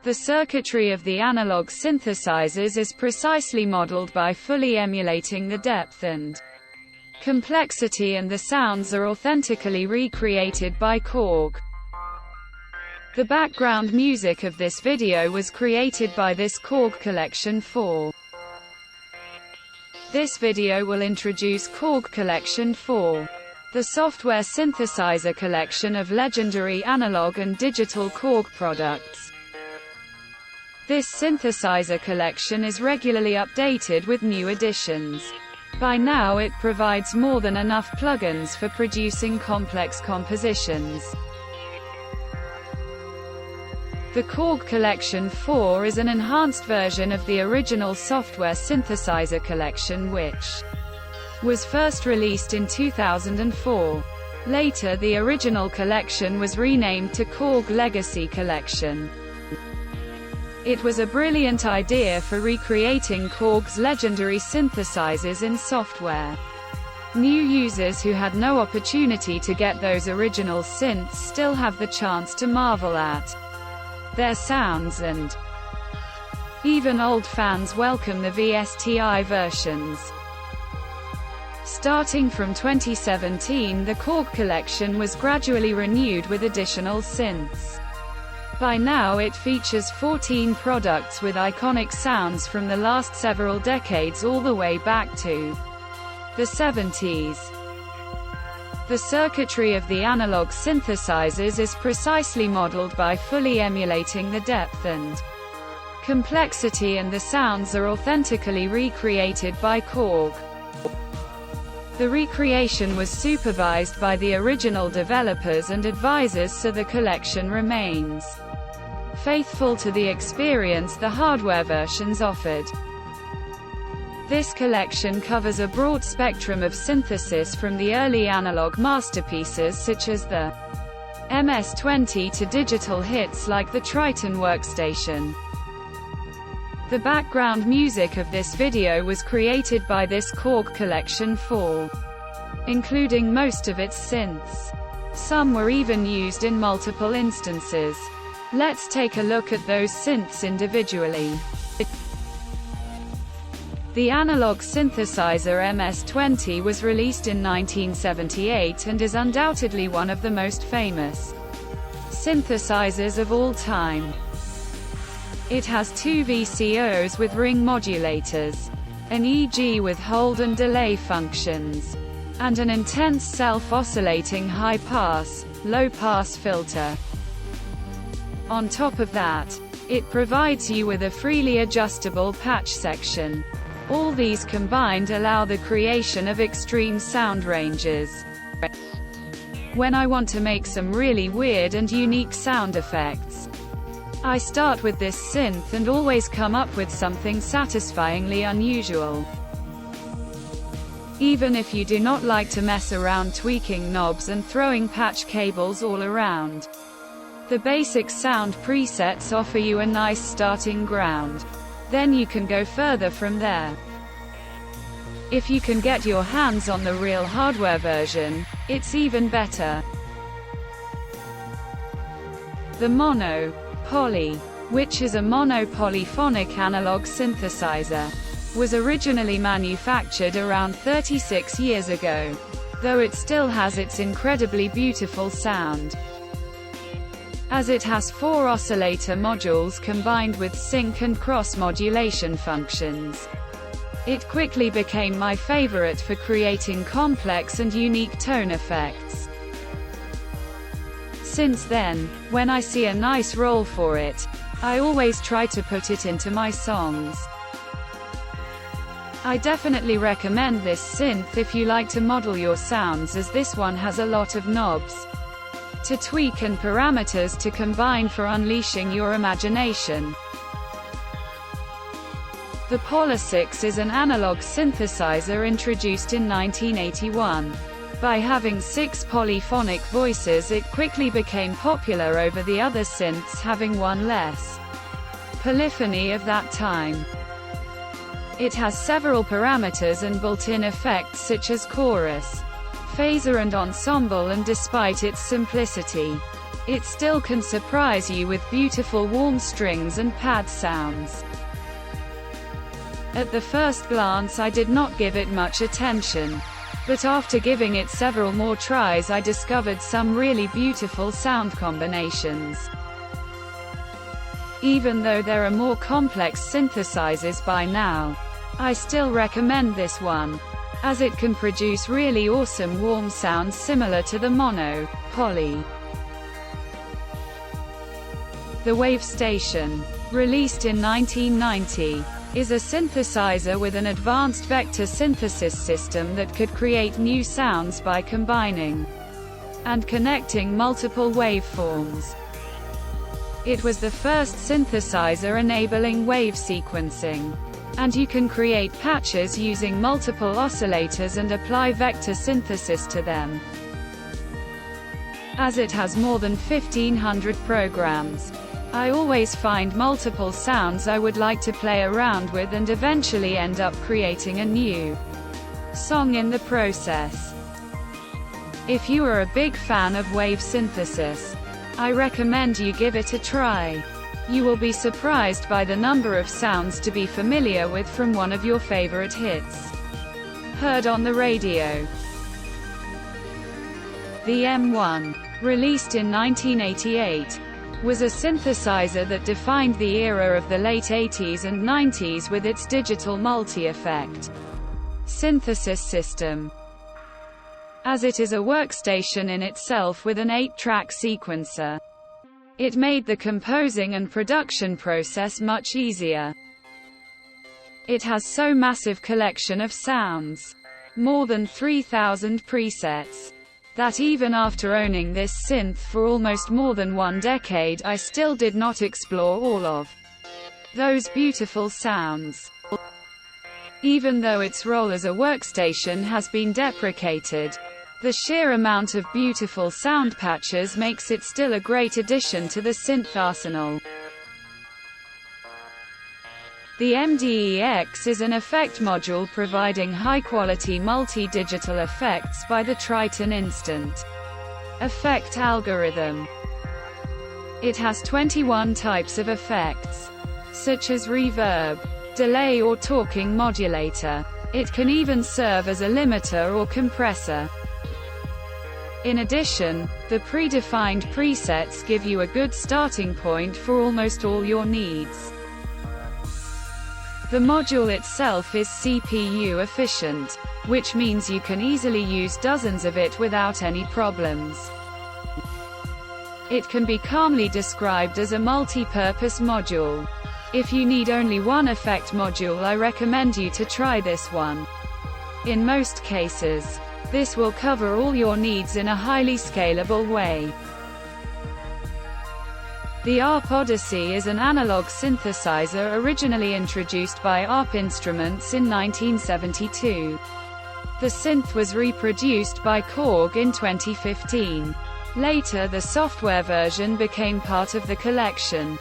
The circuitry of the analog synthesizers is precisely modeled by fully emulating the depth and complexity, and the sounds are authentically recreated by KORG. The background music of this video was created by this Korg Collection 4. This video will introduce Korg Collection 4, the software synthesizer collection of legendary analog and digital Korg products. This synthesizer collection is regularly updated with new additions. By now it provides more than enough plugins for producing complex compositions. The Korg Collection 4 is an enhanced version of the original software synthesizer collection, which was first released in 2004. Later the original collection was renamed to Korg Legacy Collection. It was a brilliant idea for recreating Korg's legendary synthesizers in software. New users who had no opportunity to get those original synths still have the chance to marvel at their sounds, and even old fans welcome the WAVESTATION versions. Starting from 2017, the Korg Collection was gradually renewed with additional synths. By now it features 14 products with iconic sounds from the last several decades all the way back to the 70s. The circuitry of the analog synthesizers is precisely modeled by fully emulating the depth and complexity, and the sounds are authentically recreated by KORG. The recreation was supervised by the original developers and advisors, so the collection remains faithful to the experience the hardware versions offered. This collection covers a broad spectrum of synthesis, from the early analog masterpieces such as the MS-20 to digital hits like the TRITON Workstation. The background music of this video was created by this Korg Collection 4, including most of its synths. Some were even used in multiple instances. Let's take a look at those synths individually. The analog synthesizer MS-20 was released in 1978 and is undoubtedly one of the most famous synthesizers of all time. It has two VCOs with ring modulators, an EG with hold and delay functions, and an intense self-oscillating high-pass, low-pass filter. On top of that, it provides you with a freely adjustable patch section. All these combined allow the creation of extreme sound ranges. When I want to make some really weird and unique sound effects, I start with this synth and always come up with something satisfyingly unusual. Even if you do not like to mess around tweaking knobs and throwing patch cables all around, the basic sound presets offer you a nice starting ground. Then you can go further from there. If you can get your hands on the real hardware version, it's even better. The Mono Poly, which is a mono-polyphonic analog synthesizer, was originally manufactured around 36 years ago, though it still has its incredibly beautiful sound. As it has 4 oscillator modules combined with sync and cross-modulation functions, it quickly became my favorite for creating complex and unique tone effects. Since then, when I see a nice role for it, I always try to put it into my songs. I definitely recommend this synth if you like to model your sounds, as this one has a lot of knobs to tweak and parameters to combine for unleashing your imagination. The Polysix is an analog synthesizer introduced in 1981. By having 6 polyphonic voices, it quickly became popular over the other synths having one less polyphony of that time. It has several parameters and built-in effects such as chorus, phaser and ensemble, and despite its simplicity, it still can surprise you with beautiful warm strings and pad sounds. At the first glance I did not give it much attention. But after giving it several more tries I discovered some really beautiful sound combinations. Even though there are more complex synthesizers by now, I still recommend this one, as it can produce really awesome warm sounds similar to the mono, poly. The WAVESTATION, released in 1990, is a synthesizer with an advanced vector synthesis system that could create new sounds by combining and connecting multiple waveforms. It was the first synthesizer enabling wave sequencing, and you can create patches using multiple oscillators and apply vector synthesis to them. As it has more than 1,500 programs, I always find multiple sounds I would like to play around with and eventually end up creating a new song in the process. If you are a big fan of wave synthesis, I recommend you give it a try. You will be surprised by the number of sounds to be familiar with from one of your favorite hits heard on the radio. The M1, released in 1988, was a synthesizer that defined the era of the late 80s and 90s with its digital multi-effect synthesis system, as it is a workstation in itself with an 8-track sequencer. It made the composing and production process much easier. It has so massive collection of sounds, more than 3,000 presets, that even after owning this synth for almost more than 1 decade I still did not explore all of those beautiful sounds. Even though its role as a workstation has been deprecated, the sheer amount of beautiful sound patches makes it still a great addition to the synth arsenal. The MDE-X is an effect module providing high-quality multi-digital effects by the TRITON Instant Effect algorithm. It has 21 types of effects, such as reverb, delay or talking modulator. It can even serve as a limiter or compressor. In addition, the predefined presets give you a good starting point for almost all your needs. The module itself is CPU efficient, which means you can easily use dozens of it without any problems. It can be calmly described as a multi-purpose module. If you need only one effect module, I recommend you to try this one. In most cases, this will cover all your needs in a highly scalable way. The ARP Odyssey is an analog synthesizer originally introduced by ARP Instruments in 1972. The synth was reproduced by Korg in 2015. Later the software version became part of the collection.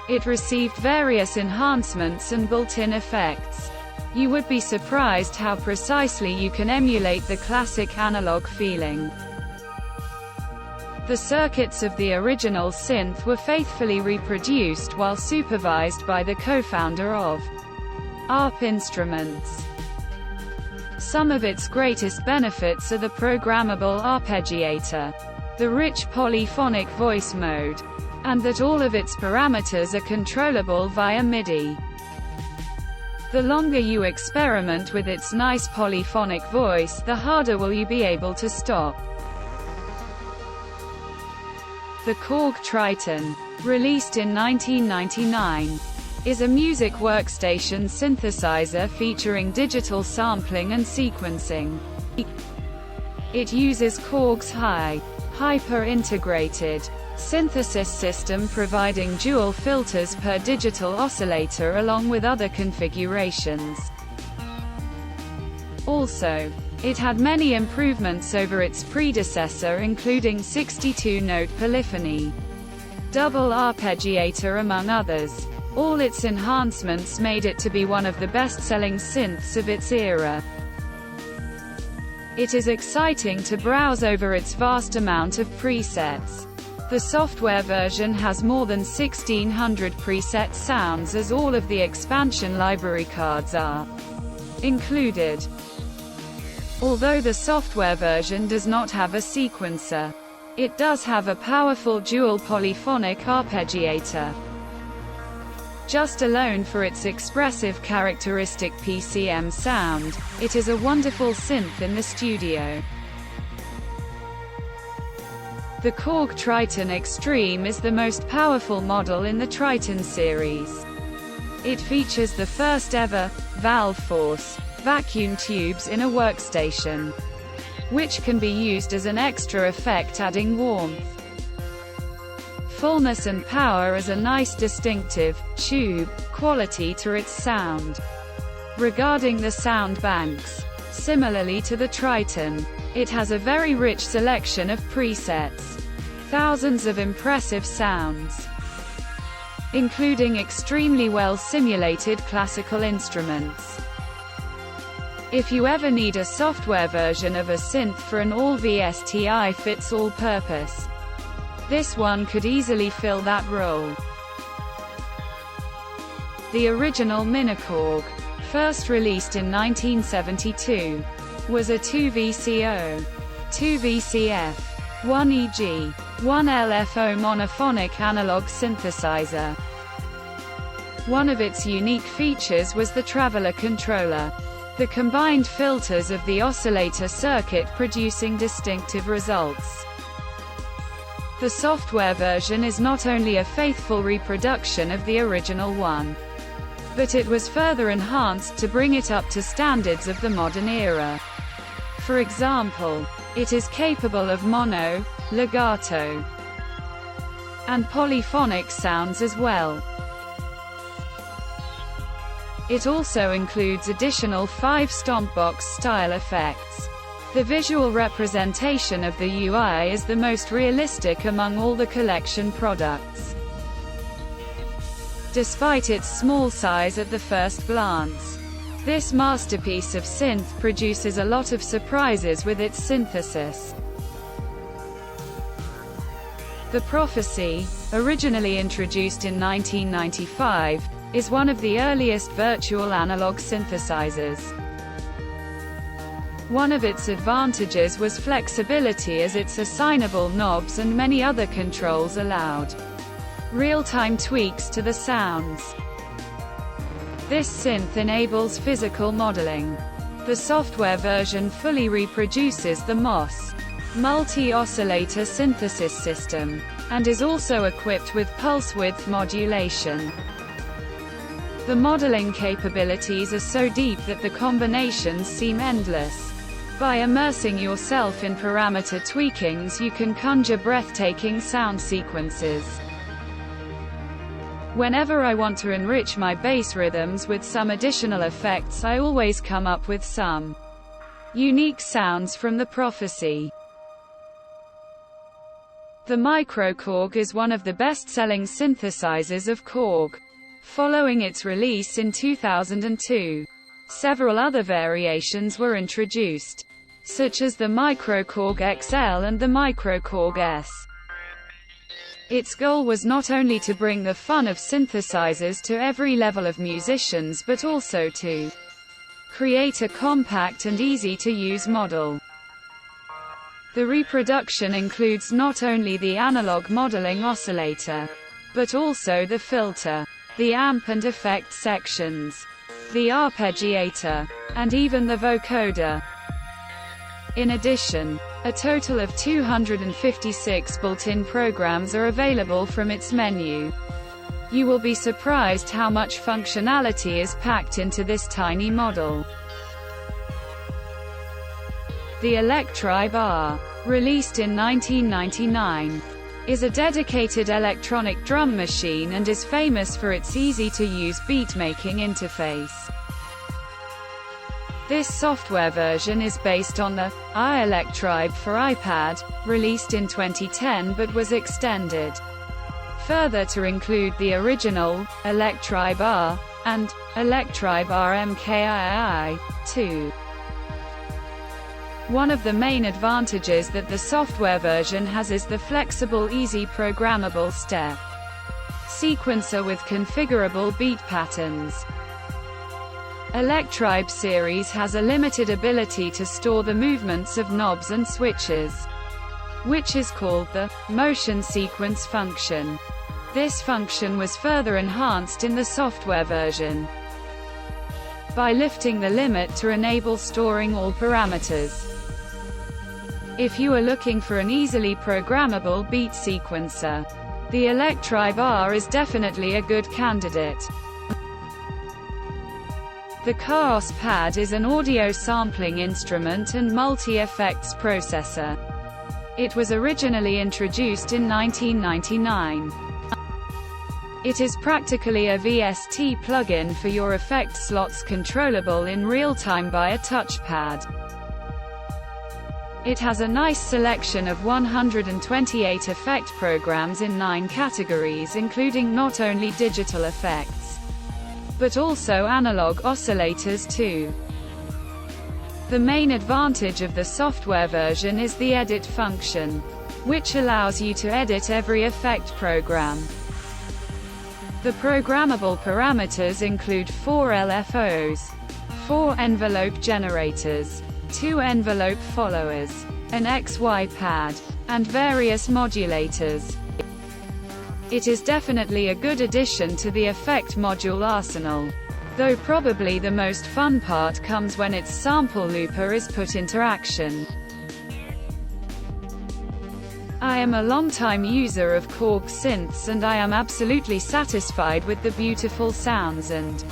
It received various enhancements and built-in effects. You would be surprised how precisely you can emulate the classic analog feeling. The circuits of the original synth were faithfully reproduced while supervised by the co-founder of ARP Instruments. Some of its greatest benefits are the programmable arpeggiator, the rich polyphonic voice mode, and that all of its parameters are controllable via MIDI. The longer you experiment with its nice polyphonic voice, the harder will you be able to stop. The Korg TRITON, released in 1999, is a music workstation synthesizer featuring digital sampling and sequencing. It uses Korg's hyper-integrated synthesis system, providing dual filters per digital oscillator along with other configurations. Also, it had many improvements over its predecessor, including 62-note polyphony, double arpeggiator among others. All its enhancements made it to be one of the best-selling synths of its era. It is exciting to browse over its vast amount of presets. The software version has more than 1600 preset sounds, as all of the expansion library cards are included. Although the software version does not have a sequencer, it does have a powerful dual polyphonic arpeggiator. Just alone for its expressive characteristic PCM sound, it is a wonderful synth in the studio. The Korg TRITON Extreme is the most powerful model in the TRITON series. It features the first ever valve force vacuum tubes in a workstation, which can be used as an extra effect, adding warmth, fullness and power as a nice distinctive tube quality to its sound. Regarding the sound banks, similarly to the TRITON, it has a very rich selection of presets, thousands of impressive sounds, including extremely well simulated classical instruments. If you ever need a software version of a synth for an all-VSTI-fits-all purpose, this one could easily fill that role. The original miniKORG, first released in 1972, was a 2VCO, 2VCF, 1EG, 1LFO monophonic analog synthesizer. One of its unique features was the traveler controller, the combined filters of the oscillator circuit producing distinctive results. The software version is not only a faithful reproduction of the original one, but it was further enhanced to bring it up to standards of the modern era. For example, it is capable of mono, legato, and polyphonic sounds as well. It also includes additional 5 stompbox style effects. The visual representation of the UI is the most realistic among all the collection products. Despite its small size at the first glance, this masterpiece of synth produces a lot of surprises with its synthesis. The Prophecy, originally introduced in 1995, is one of the earliest virtual analog synthesizers. One of its advantages was flexibility, as its assignable knobs and many other controls allowed real-time tweaks to the sounds. This synth enables physical modeling. The software version fully reproduces the MOS multi-oscillator synthesis system, and is also equipped with pulse width modulation. The modeling capabilities are so deep that the combinations seem endless. By immersing yourself in parameter tweakings, you can conjure breathtaking sound sequences. Whenever I want to enrich my bass rhythms with some additional effects, I always come up with some unique sounds from the Prophecy. The microKORG is one of the best-selling synthesizers of Korg. Following its release in 2002, several other variations were introduced, such as the microKORG XL and the microKORG S. Its goal was not only to bring the fun of synthesizers to every level of musicians, but also to create a compact and easy-to-use model. The reproduction includes not only the analog modeling oscillator, but also the filter, the amp and effect sections, the arpeggiator, and even the vocoder. In addition, a total of 256 built-in programs are available from its menu. You will be surprised how much functionality is packed into this tiny model. The ELECTRIBE-R, released in 1999, is a dedicated electronic drum machine and is famous for its easy-to-use beat-making interface. This software version is based on the ELECTRIBE for iPad, released in 2010 but was extended further to include the original ELECTRIBE-R and ELECTRIBE-R MKII 2. One of the main advantages that the software version has is the flexible, easy programmable step sequencer with configurable beat patterns. ELECTRIBE series has a limited ability to store the movements of knobs and switches, which is called the motion sequence function. This function was further enhanced in the software version by lifting the limit to enable storing all parameters. If you are looking for an easily programmable beat sequencer, the ELECTRIBE-R is definitely a good candidate. The KAOSS pad is an audio sampling instrument and multi-effects processor. It was originally introduced in 1999. It is practically a VST plugin for your effect slots, controllable in real time by a touchpad. It has a nice selection of 128 effect programs in 9 categories, including not only digital effects, but also analog oscillators too. The main advantage of the software version is the edit function, which allows you to edit every effect program. The programmable parameters include 4 LFOs, 4 envelope generators, 2 envelope followers, an XY pad, and various modulators. It is definitely a good addition to the effect module arsenal, though probably the most fun part comes when its sample looper is put into action. I am a long-time user of Korg synths and I am absolutely satisfied with the beautiful sounds and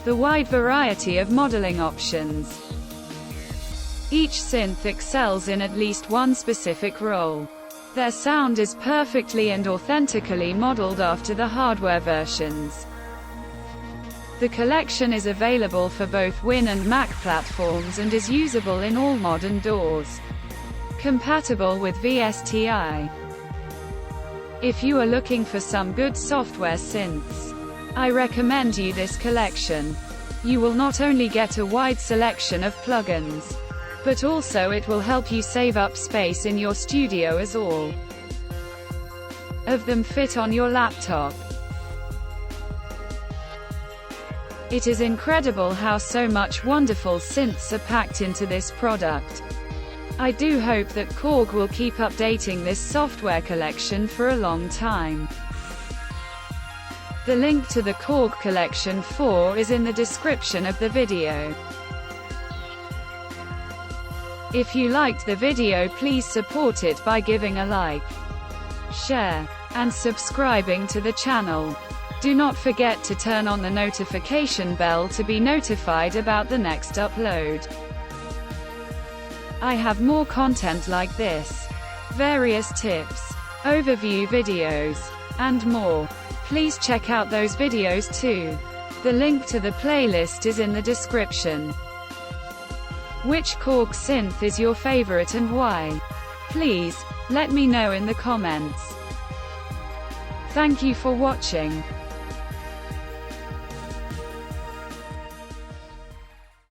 the wide variety of modeling options. Each synth excels in at least one specific role. Their sound is perfectly and authentically modeled after the hardware versions. The collection is available for both Win and Mac platforms and is usable in all modern DAWs. Compatible with VSTi. If you are looking for some good software synths, I recommend you this collection. You will not only get a wide selection of plugins, but also it will help you save up space in your studio as all of them fit on your laptop. It is incredible how so much wonderful synths are packed into this product. I do hope that Korg will keep updating this software collection for a long time. The link to the Korg Collection 4 is in the description of the video. If you liked the video, please support it by giving a like, share, and subscribing to the channel. Do not forget to turn on the notification bell to be notified about the next upload. I have more content like this, various tips, overview videos, and more. Please check out those videos too. The link to the playlist is in the description. Which Korg synth is your favorite and why? Please, let me know in the comments. Thank you for watching.